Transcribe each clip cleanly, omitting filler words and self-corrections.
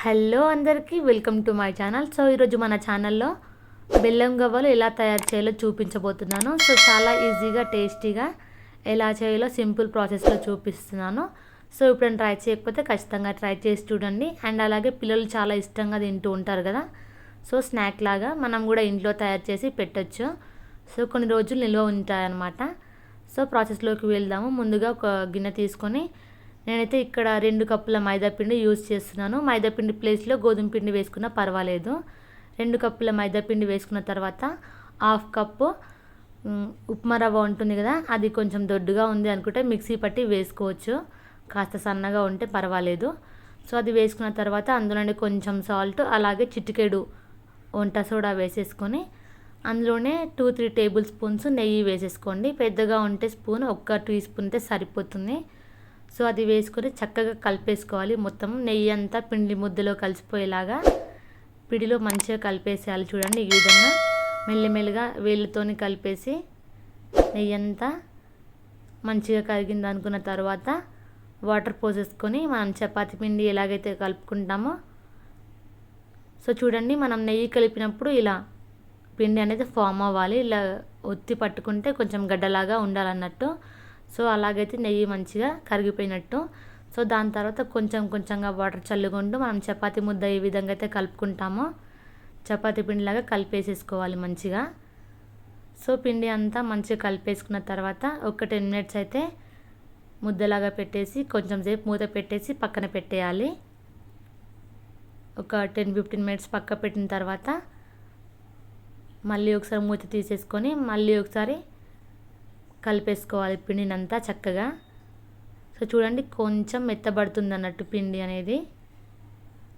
Hello అందరికీ welcome to my channel. So ఈరోజు మన ఛానల్లో బెల్లం గవ్వలు ఎలా తయారు చేయాలో చూపించబోతున్నాను. సో చాలా ఈజీగా టేస్టీగా ఎలా చేయాలో సింపుల్ ప్రాసెస్లో చూపిస్తున్నాను. సో ఇప్పుడు ట్రై చేయకపోతే ఖచ్చితంగా ట్రై చేసి చూడండి. అండ్ అలాగే పిల్లలు చాలా ఇష్టంగా తింటూ ఉంటారు కదా, సో స్నాక్ లాగా మనం కూడా ఇంట్లో తయారు చేసి పెట్టచ్చు. సో కొన్ని రోజులు నిల్వ ఉంటాయన్నమాట. సో ప్రాసెస్లోకి వెళ్దాము. ముందుగా ఒక గిన్నె తీసుకొని నేనైతే ఇక్కడ 2 కప్పుల మైదాపిండి యూజ్ చేస్తున్నాను. మైదాపిండి ప్లేస్లో గోధుమ పిండి వేసుకున్నా పర్వాలేదు. 2 కప్పుల మైదాపిండి వేసుకున్న తర్వాత 1/2 కప్పు ఉప్మా రవ్వ ఉంటుంది కదా, అది కొంచెం దొడ్డుగా ఉంది అనుకుంటే మిక్సీ పట్టి వేసుకోవచ్చు. కాస్త సన్నగా ఉంటే పర్వాలేదు. సో అది వేసుకున్న తర్వాత అందులోనే కొంచెం సాల్ట్, అలాగే చిటికెడు వంట సోడా వేసేసుకొని అందులోనే 2-3 టేబుల్ స్పూన్స్ నెయ్యి వేసేసుకోండి. పెద్దగా ఉంటే స్పూన్ 1 టీ స్పూన్ అయితే సరిపోతుంది. సో అది వేసుకొని చక్కగా కలిపేసుకోవాలి. మొత్తం నెయ్యి అంతా పిండి ముద్దలో కలిసిపోయేలాగా పిడిలో మంచిగా కలిపేసేయాలి. చూడండి, ఈ విధంగా మెల్లిమెల్లిగా వేళ్ళతోని కలిపేసి నెయ్యి అంతా మంచిగా కరిగింది అనుకున్న తర్వాత వాటర్ పోసేసుకొని మనం చపాతీ పిండి ఎలాగైతే కలుపుకుంటామో, సో చూడండి మనం నెయ్యి కలిపినప్పుడు ఇలా పిండి అనేది ఫామ్ అవ్వాలి. ఇలా ఒత్తి పట్టుకుంటే కొంచెం గడ్డలాగా ఉండాలన్నట్టు. సో అలాగైతే నెయ్యి మంచిగా కరిగిపోయినట్టు. సో దాని తర్వాత కొంచెం కొంచెంగా వాటర్ చల్లుకుంటూ మనం చపాతీ ముద్ద ఏ విధంగా అయితే కలుపుకుంటామో చపాతీ పిండిలాగా కలిపేసేసుకోవాలి మంచిగా. సో పిండి అంతా మంచిగా కలిపేసుకున్న తర్వాత ఒక 10 మినిట్స్ అయితే ముద్దలాగా పెట్టేసి కొంచెం సేపు మూత పెట్టేసి పక్కన పెట్టేయాలి. ఒక 10-15 మినిట్స్ పక్క పెట్టిన తర్వాత మళ్ళీ ఒకసారి మూత తీసేసుకొని మళ్ళీ ఒకసారి కలిపేసుకోవాలి పిండినంతా చక్కగా. సో చూడండి, కొంచెం మెత్తబడుతుంది అన్నట్టు పిండి అనేది.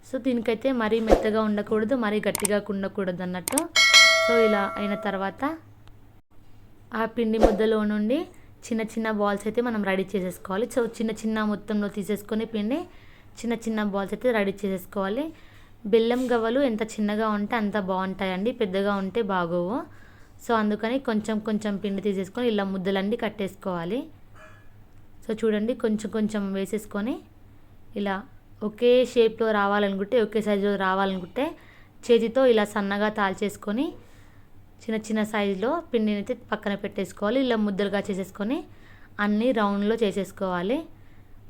సో దీనికైతే మరీ మెత్తగా ఉండకూడదు, మరీ గట్టిగా ఉండకూడదు అన్నట్టు. సో ఇలా అయిన తర్వాత ఆ పిండి ముద్దలో నుండి చిన్న చిన్న బాల్స్ అయితే మనం రెడీ చేసేసుకోవాలి. సో చిన్న చిన్న మొత్తంలో తీసేసుకొని పిండి చిన్న చిన్న బాల్స్ అయితే రెడీ చేసేసుకోవాలి. బెల్లం గవ్వలు ఎంత చిన్నగా ఉంటే అంత బాగుంటాయండి, పెద్దగా ఉంటే బాగోవు. సో అందుకని కొంచెం కొంచెం పిండి తీసేసుకొని ఇలా ముద్దలన్నీ కట్టేసుకోవాలి. సో చూడండి, కొంచెం కొంచెం వేసేసుకొని ఇలా ఒకే షేప్లో రావాలనుకుంటే, ఒకే సైజులో రావాలనుకుంటే చేతితో ఇలా సన్నగా తాల్చేసుకొని చిన్న చిన్న సైజులో పిండిని అయితే పక్కన పెట్టేసుకోవాలి. ఇలా ముద్దలుగా చేసేసుకొని అన్నీ రౌండ్లో చేసేసుకోవాలి.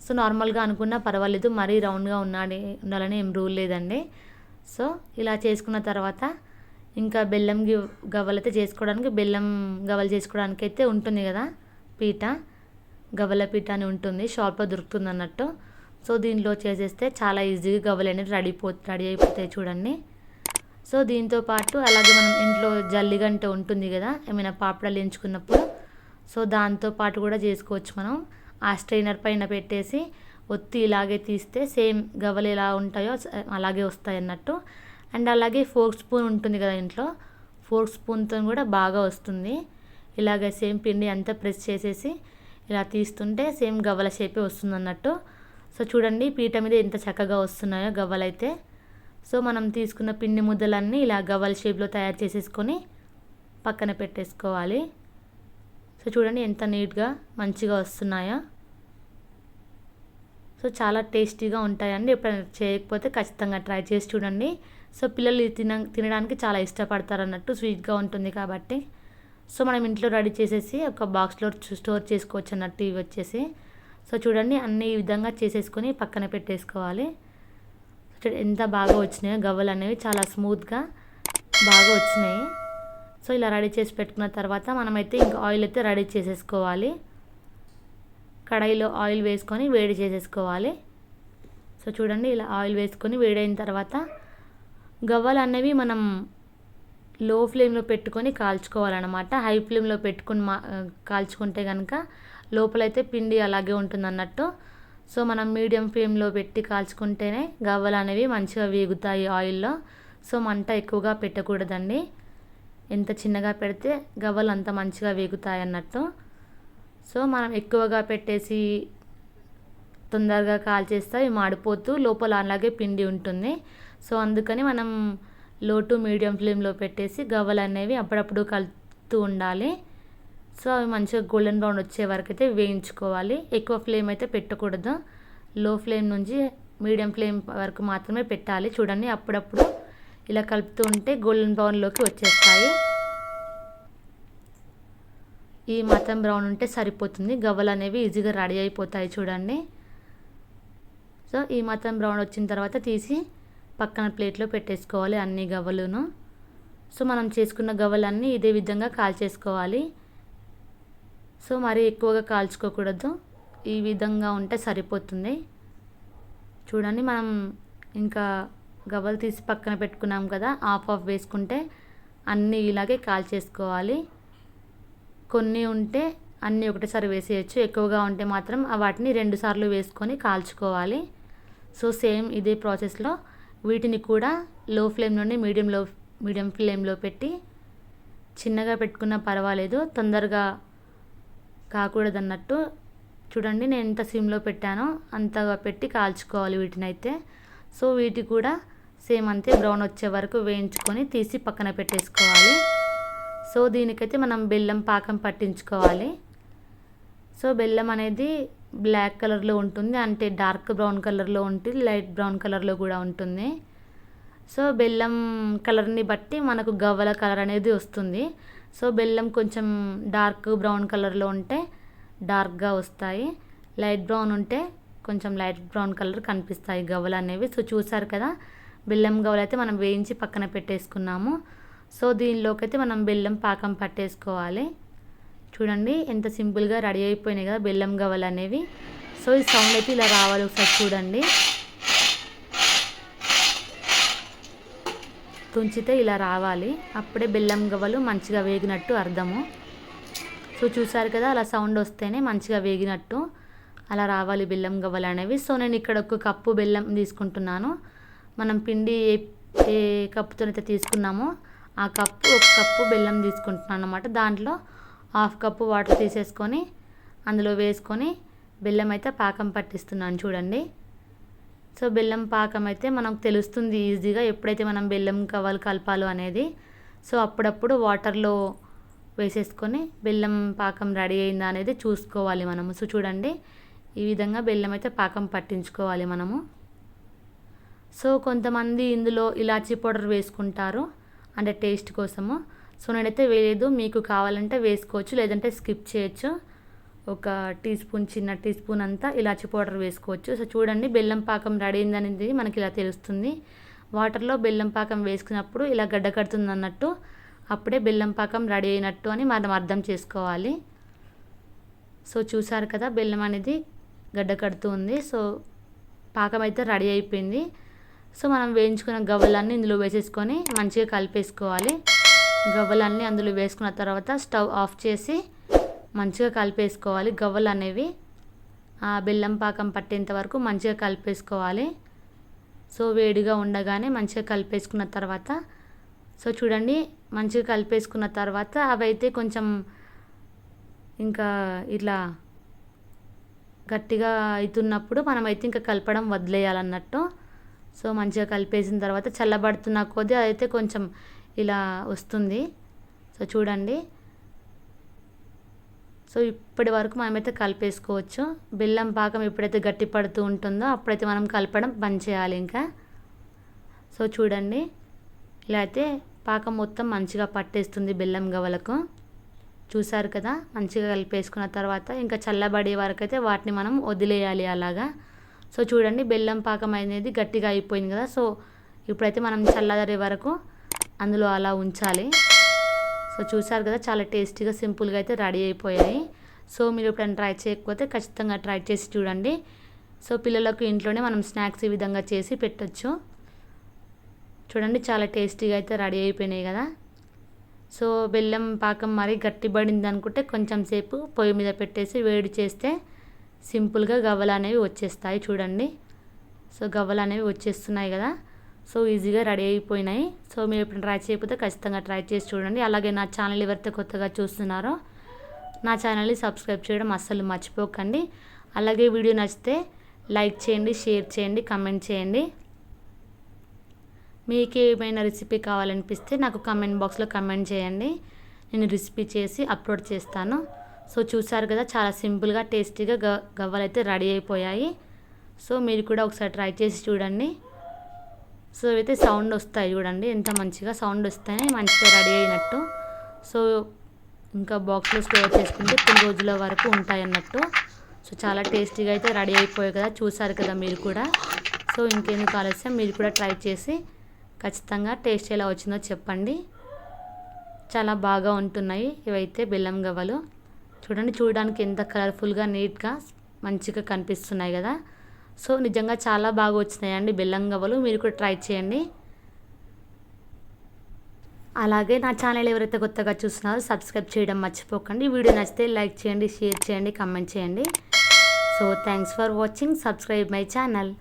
సో నార్మల్గా అనుకున్నా పర్వాలేదు, మరీ రౌండ్గా ఉండాలని ఏం రూల్ లేదండి. సో ఇలా చేసుకున్న తర్వాత ఇంకా బెల్లం గవ్వలు అయితే చేసుకోవడానికి, బెల్లం గవ్వలు చేసుకోవడానికి అయితే ఉంటుంది కదా పీట, గవ్వల పీట అని ఉంటుంది, షాప్లో దొరుకుతుంది అన్నట్టు. సో దీనిలో చేసేస్తే చాలా ఈజీగా గవ్వలు అనేది రెడీ అయిపోతాయి చూడండి. సో దీంతో పాటు అలాగే మనం ఇంట్లో జల్లిగంట ఉంటుంది కదా, ఏమైనా పాపడాలు ఎంచుకున్నప్పుడు, సో దాంతో పాటు కూడా చేసుకోవచ్చు. మనం ఆ స్ట్రైనర్ పైన పెట్టేసి ఒత్తి ఇలాగే తీస్తే సేమ్ గవ్వలు ఎలా ఉంటాయో అలాగే వస్తాయి అన్నట్టు. అండ్ అలాగే ఫోర్క్ స్పూన్ ఉంటుంది కదా ఇంట్లో, ఫోర్క్ స్పూన్తో కూడా బాగా వస్తుంది. ఇలాగే సేమ్ పిండి అంతా ప్రెస్ చేసేసి ఇలా తీస్తుంటే సేమ్ గవ్వల షేపే వస్తుంది అన్నట్టు. సో చూడండి, పీట మీద ఎంత చక్కగా వస్తున్నాయో గవ్వలైతే. సో మనం తీసుకున్న పిండి ముద్దలన్నీ ఇలా గవ్వల షేప్లో తయారు చేసేసుకొని పక్కన పెట్టేసుకోవాలి. సో చూడండి ఎంత నీట్గా మంచిగా వస్తున్నాయో. సో చాలా టేస్టీగా ఉంటాయండి. ఎప్పుడైనా చేయకపోతే ఖచ్చితంగా ట్రై చేసి చూడండి. సో పిల్లలు తినడానికి చాలా ఇష్టపడతారు అన్నట్టు, స్వీట్గా ఉంటుంది కాబట్టి. సో మనం ఇంట్లో రెడీ చేసేసి ఒక బాక్స్లో స్టోర్ చేసుకోవచ్చు అన్నట్టు ఇవి వచ్చేసి. సో చూడండి, అన్ని ఈ విధంగా చేసేసుకొని పక్కన పెట్టేసుకోవాలి. ఎంత బాగా వచ్చినాయో గవ్వలు అనేవి, చాలా స్మూత్గా బాగా వచ్చినాయి. సో ఇలా రెడీ చేసి పెట్టుకున్న తర్వాత మనమైతే ఇంకా ఆయిల్ అయితే రెడీ చేసేసుకోవాలి. కడాయిలో ఆయిల్ వేసుకొని వేడి చేసేసుకోవాలి. సో చూడండి, ఇలా ఆయిల్ వేసుకొని వేడైన తర్వాత గవ్వలు అనేవి మనం లో ఫ్లేమ్లో పెట్టుకొని కాల్చుకోవాలన్నమాట. హై ఫ్లేమ్లో పెట్టుకొని కాల్చుకుంటే కనుక లోపలైతే పిండి అలాగే ఉంటుంది అన్నట్టు. సో మనం మీడియం ఫ్లేమ్లో పెట్టి కాల్చుకుంటేనే గవ్వలు అనేవి మంచిగా వేగుతాయి ఆయిల్లో. సో మంట ఎక్కువగా పెట్టకూడదండి, ఎంత చిన్నగా పెడితే గవ్వలు అంత మంచిగా వేగుతాయి అన్నట్టు. సో మనం ఎక్కువగా పెట్టేసి తొందరగా కాల్చేస్తే అవి మాడిపోతూ లోపల అలాగే పిండి ఉంటుంది. సో అందుకని మనం లో టు మీడియం ఫ్లేమ్లో పెట్టేసి గవ్వలు అనేవి అప్పుడప్పుడు కలుపుతూ ఉండాలి. సో అవి మంచిగా గోల్డెన్ బ్రౌన్ వచ్చే వరకు అయితే వేయించుకోవాలి. ఎక్కువ ఫ్లేమ్ అయితే పెట్టకూడదు, లో ఫ్లేమ్ నుంచి మీడియం ఫ్లేమ్ వరకు మాత్రమే పెట్టాలి. చూడండి అప్పుడప్పుడు ఇలా కలుపుతూ ఉంటే గోల్డెన్ బ్రౌన్లోకి వచ్చేస్తాయి. ఈ మాత్రం బ్రౌన్ ఉంటే సరిపోతుంది. గవ్వలు అనేవి ఈజీగా రెడీ అయిపోతాయి చూడండి. సో ఈ మాత్రం బ్రౌన్ వచ్చిన తర్వాత తీసి పక్కన ప్లేట్లో పెట్టేసుకోవాలి అన్ని గవ్వలును. సో మనం చేసుకున్న గవ్వలన్నీ ఇదే విధంగా కాల్చేసుకోవాలి. సో మరీ ఎక్కువగా కాల్చుకోకూడదు, ఈ విధంగా ఉంటే సరిపోతుంది. చూడండి మనం ఇంకా గవ్వలు తీసి పక్కన పెట్టుకున్నాం కదా, ఆఫ్ వేసుకుంటే అన్నీ ఇలాగే కాల్చేసుకోవాలి. కొన్ని ఉంటే అన్నీ ఒకటేసారి వేసేయచ్చు, ఎక్కువగా ఉంటే మాత్రం వాటిని 2 సార్లు వేసుకొని కాల్చుకోవాలి. సో సేమ్ ఇదే ప్రాసెస్లో వీటిని కూడా లో ఫ్లేమ్ నుండి మీడియం ఫ్లేమ్లో పెట్టి చిన్నగా పెట్టుకున్నా పర్వాలేదు, తొందరగా కాకూడదు అన్నట్టు. చూడండి నేను ఎంత సిమ్లో పెట్టానో అంతగా పెట్టి కాల్చుకోవాలి వీటినైతే. సో వీటి కూడా సేమ్ అంతే బ్రౌన్ వచ్చే వరకు వేయించుకొని తీసి పక్కన పెట్టేసుకోవాలి. సో దీనికైతే మనం బెల్లం పాకం పట్టించుకోవాలి. సో బెల్లం అనేది బ్లాక్ కలర్లో ఉంటుంది, అంటే డార్క్ బ్రౌన్ కలర్లో ఉంటుంది, లైట్ బ్రౌన్ కలర్లో కూడా ఉంటుంది. సో బెల్లం కలర్ని బట్టి మనకు గవ్వల కలర్ అనేది వస్తుంది. సో బెల్లం కొంచెం డార్క్ బ్రౌన్ కలర్లో ఉంటే డార్క్గా వస్తాయి, లైట్ బ్రౌన్ ఉంటే కొంచెం లైట్ బ్రౌన్ కలర్ కనిపిస్తాయి గవ్వలు అనేవి. సో చూసారు కదా, బెల్లం గవ్వలు అయితే మనం వేయించి పక్కన పెట్టేసుకున్నాము. సో దీనిలోకి అయితే మనం బెల్లం పాకం పట్టేసుకోవాలి. చూడండి ఎంత సింపుల్గా రెడీ అయిపోయినాయి కదా బెల్లం గవ్వలు అనేవి. సో ఈ సౌండ్ అయితే ఇలా రావాలి, ఒకసారి చూడండి. తుంచితే ఇలా రావాలి, అప్పుడే బెల్లం గవ్వలు మంచిగా వేగినట్టు అర్థము. సో చూసారు కదా, అలా సౌండ్ వస్తేనే మంచిగా వేగినట్టు అలా రావాలి బెల్లం గవ్వలు అనేవి. సో నేను ఇక్కడ 1 కప్పు బెల్లం తీసుకుంటున్నాను. మనం పిండి ఏ కప్పుతోనైతే తీసుకున్నామో ఆ కప్పు 1 కప్పు బెల్లం తీసుకుంటున్నాను అన్నమాట. దాంట్లో 1/2 కప్పు వాటర్ తీసేసుకొని అందులో వేసుకొని బెల్లం అయితే పాకం పట్టిస్తున్నాను చూడండి. సో బెల్లం పాకం అయితే మనకు తెలుస్తుంది ఈజీగా ఎప్పుడైతే మనం బెల్లం గవ్వలు కలపాలో అనేది. సో అప్పుడప్పుడు వాటర్లో వేసేసుకొని బెల్లం పాకం రెడీ అయిందా అనేది చూసుకోవాలి మనము. సో చూడండి ఈ విధంగా బెల్లం అయితే పాకం పట్టించుకోవాలి మనము. సో కొంతమంది ఇందులో ఇలాచీ పౌడర్ వేసుకుంటారు, అంటే టేస్ట్ కోసము. సో నేనైతే వేయలేదు, మీకు కావాలంటే వేసుకోవచ్చు, లేదంటే స్కిప్ చేయొచ్చు. 1 టీ స్పూన్, చిన్న టీ స్పూన్ అంతా ఇలాచీ పౌడర్ వేసుకోవచ్చు. సో చూడండి బెల్లం పాకం రెడీ అయిందనేది మనకి ఇలా తెలుస్తుంది. వాటర్లో బెల్లం పాకం వేసుకున్నప్పుడు ఇలా గడ్డ కడుతుంది అన్నట్టు, అప్పుడే బెల్లం పాకం రెడీ అయినట్టు అని మనం అర్థం చేసుకోవాలి. సో చూసారు కదా బెల్లం అనేది గడ్డ కడుతూ ఉంది. సో పాకం అయితే రెడీ అయిపోయింది. సో మనం వేయించుకున్న గవ్వలన్నీ ఇందులో వేసేసుకొని మంచిగా కలిపేసుకోవాలి. గవ్వలన్నీ అందులో వేసుకున్న తర్వాత స్టవ్ ఆఫ్ చేసి మంచిగా కలిపేసుకోవాలి. గవ్వలు అనేవి ఆ బెల్లం పాకం పట్టేంత వరకు మంచిగా కలిపేసుకోవాలి. సో వేడిగా ఉండగానే మంచిగా కలిపేసుకున్న తర్వాత, సో చూడండి మంచిగా కలిపేసుకున్న తర్వాత అవైతే కొంచెం ఇంకా ఇట్లా గట్టిగా అవుతున్నప్పుడు మనమైతే ఇంకా కలపడం వదిలేయాలన్నట్టు. సో మంచిగా కలిపేసిన తర్వాత చల్లబడుతున్న కొద్దీ అదైతే కొంచెం ఇలా వస్తుంది. సో చూడండి, సో ఇప్పటి వరకు మనమైతే కలిపేసుకోవచ్చు. బెల్లం పాకం ఎప్పుడైతే గట్టి పడుతూ ఉంటుందో అప్పుడైతే మనం కలపడం బంద్ చేయాలి ఇంకా. సో చూడండి ఇలా అయితే పాకం మొత్తం మంచిగా పట్టేస్తుంది బెల్లం గవ్వలకు. చూసారు కదా, మంచిగా కలిపేసుకున్న తర్వాత ఇంకా చల్లబడే వరకు అయితే వాటిని మనం వదిలేయాలి అలాగా. సో చూడండి బెల్లం పాకం అనేది గట్టిగా అయిపోయింది కదా. సో ఇప్పుడైతే మనం చల్లదరే వరకు అందులో అలా ఉంచాలి. సో చూసారు కదా, చాలా టేస్టీగా సింపుల్గా అయితే రెడీ అయిపోయాయి. సో మీరు ఎప్పుడైనా ట్రై చేయకపోతే ఖచ్చితంగా ట్రై చేసి చూడండి. సో పిల్లలకు ఇంట్లోనే మనం స్నాక్స్ ఈ విధంగా చేసి పెట్టచ్చు. చూడండి చాలా టేస్టీగా అయితే రెడీ అయిపోయినాయి కదా. సో బెల్లం పాకం మరీ గట్టిపడింది అనుకుంటే కొంచెం సేపు పొయ్యి మీద పెట్టేసి వేడి చేస్తే సింపుల్గా గవ్వలు అనేవి వచ్చేస్తాయి చూడండి. సో గవ్వలు అనేవి వచ్చేస్తున్నాయి కదా. సో ఈజీగా రెడీ అయిపోయినాయి. సో మీరు ఎప్పుడు ట్రై చేయకపోతే ఖచ్చితంగా ట్రై చేసి చూడండి. అలాగే నా ఛానల్ ఎవరైతే కొత్తగా చూస్తున్నారో నా ఛానల్ని సబ్స్క్రైబ్ చేయడం అస్సలు మర్చిపోకండి. అలాగే వీడియో నచ్చితే లైక్ చేయండి, షేర్ చేయండి, కమెంట్ చేయండి. మీకు ఏమైనా రెసిపీ కావాలనిపిస్తే నాకు కమెంట్ బాక్స్లో కమెంట్ చేయండి, నేను రెసిపీ చేసి అప్లోడ్ చేస్తాను. సో చూసారు కదా, చాలా సింపుల్గా టేస్టీగా గవ్వలు అయితే రెడీ అయిపోయాయి. సో మీరు కూడా ఒకసారి ట్రై చేసి చూడండి. సో అయితే సౌండ్ వస్తాయి చూడండి, ఎంత మంచిగా సౌండ్ వస్తాయి, మంచిగా రెడీ అయినట్టు. సో ఇంకా బాక్స్లో స్టోర్ చేసుకుంటే 3 రోజుల వరకు ఉంటాయి అన్నట్టు. సో చాలా టేస్టీగా అయితే రెడీ అయిపోయాయి కదా, చూసారు కదా మీరు కూడా. సో ఇంకెందుకు ఆలస్యం, మీరు కూడా ట్రై చేసి ఖచ్చితంగా టేస్ట్ ఎలా వచ్చిందో చెప్పండి. చాలా బాగా ఉంటున్నాయి ఇవైతే బెల్లం గవ్వలు. చూడండి, చూడడానికి ఎంత కలర్ఫుల్గా నీట్గా మంచిగా కనిపిస్తున్నాయి కదా. సో నిజంగా చాలా బాగా వచ్చినాయండి బెల్లం గవ్వలు, మీరు కూడా ట్రై చేయండి. అలాగే నా ఛానల్ ఎవరైతే కొత్తగా చూస్తున్నారో సబ్స్క్రైబ్ చేయడం మర్చిపోకండి. వీడియో నచ్చితే లైక్ చేయండి, షేర్ చేయండి, కామెంట్ చేయండి. So thanks for watching. Subscribe my channel.